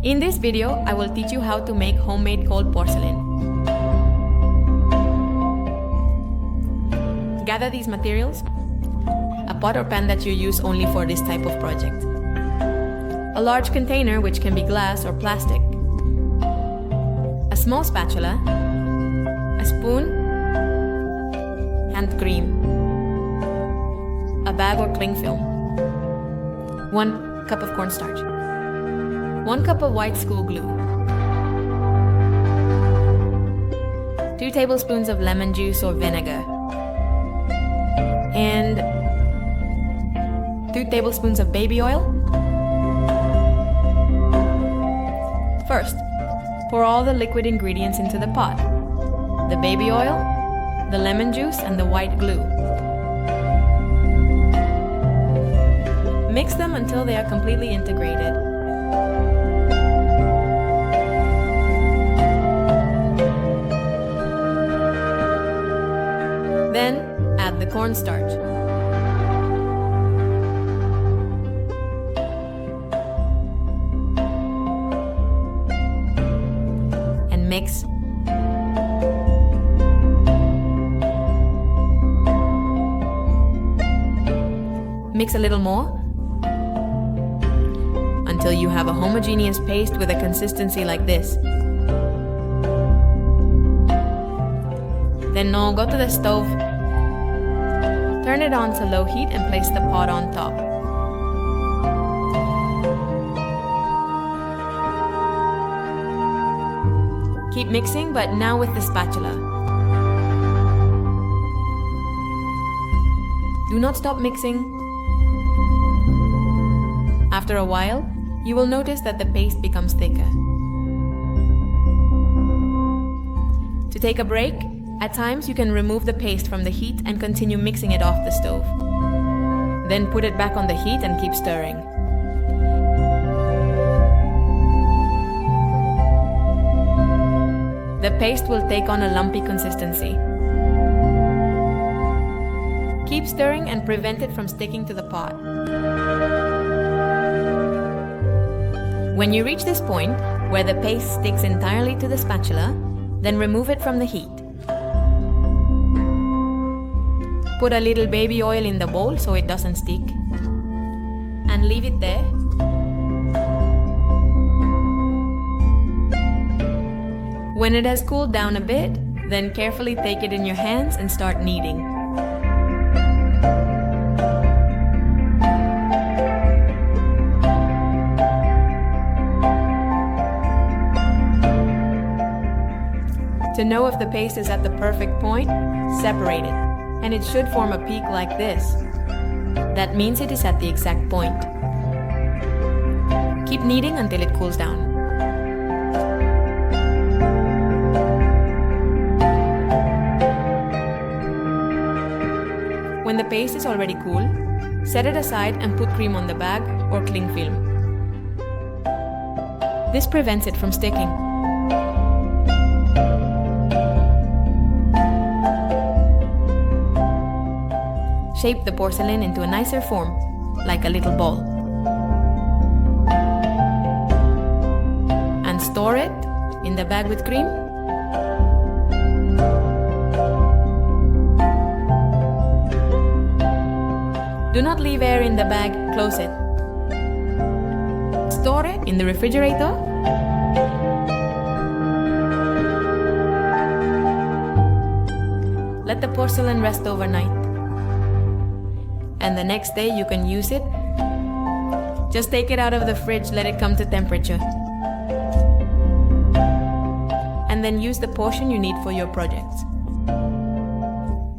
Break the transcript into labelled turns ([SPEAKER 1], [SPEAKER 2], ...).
[SPEAKER 1] In this video, I will teach you how to make homemade cold porcelain. Gather these materials, a pot or pan that you use only for this type of project, a large container which can be glass or plastic, a small spatula, a spoon, hand cream, a bag or cling film, 1 cup of cornstarch, 1 cup of white school glue, 2 tablespoons of lemon juice or vinegar, and 2 tablespoons of baby oil. First, pour all the liquid ingredients into the pot: the baby oil, the lemon juice, and the white glue. Mix them until they are completely integrated. Then, add the cornstarch. And mix. Mix a little more until you have a homogeneous paste with a consistency like this. Then now go to the stove, turn it on to low heat and place the pot on top. Keep mixing, but now with the spatula. Do not stop mixing. After a while, you will notice that the paste becomes thicker. To take a break, at times you can remove the paste from the heat and continue mixing it off the stove. Then put it back on the heat and keep stirring. The paste will take on a lumpy consistency. Keep stirring and prevent it from sticking to the pot. When you reach this point, where the paste sticks entirely to the spatula, then remove it from the heat. Put a little baby oil in the bowl so it doesn't stick, and leave it there. When it has cooled down a bit, then carefully take it in your hands and start kneading. To know if the paste is at the perfect point, separate it, and it should form a peak like this. That means it is at the exact point. Keep kneading until it cools down. When the paste is already cool, set it aside and put cream on the bag or cling film. This prevents it from sticking. Shape the porcelain into a nicer form, like a little ball. And store it in the bag with cream. Do not leave air in the bag, close it. Store it in the refrigerator. Let the porcelain rest overnight. And the next day you can use it. Just take it out of the fridge, let it come to temperature. And then use the portion you need for your projects.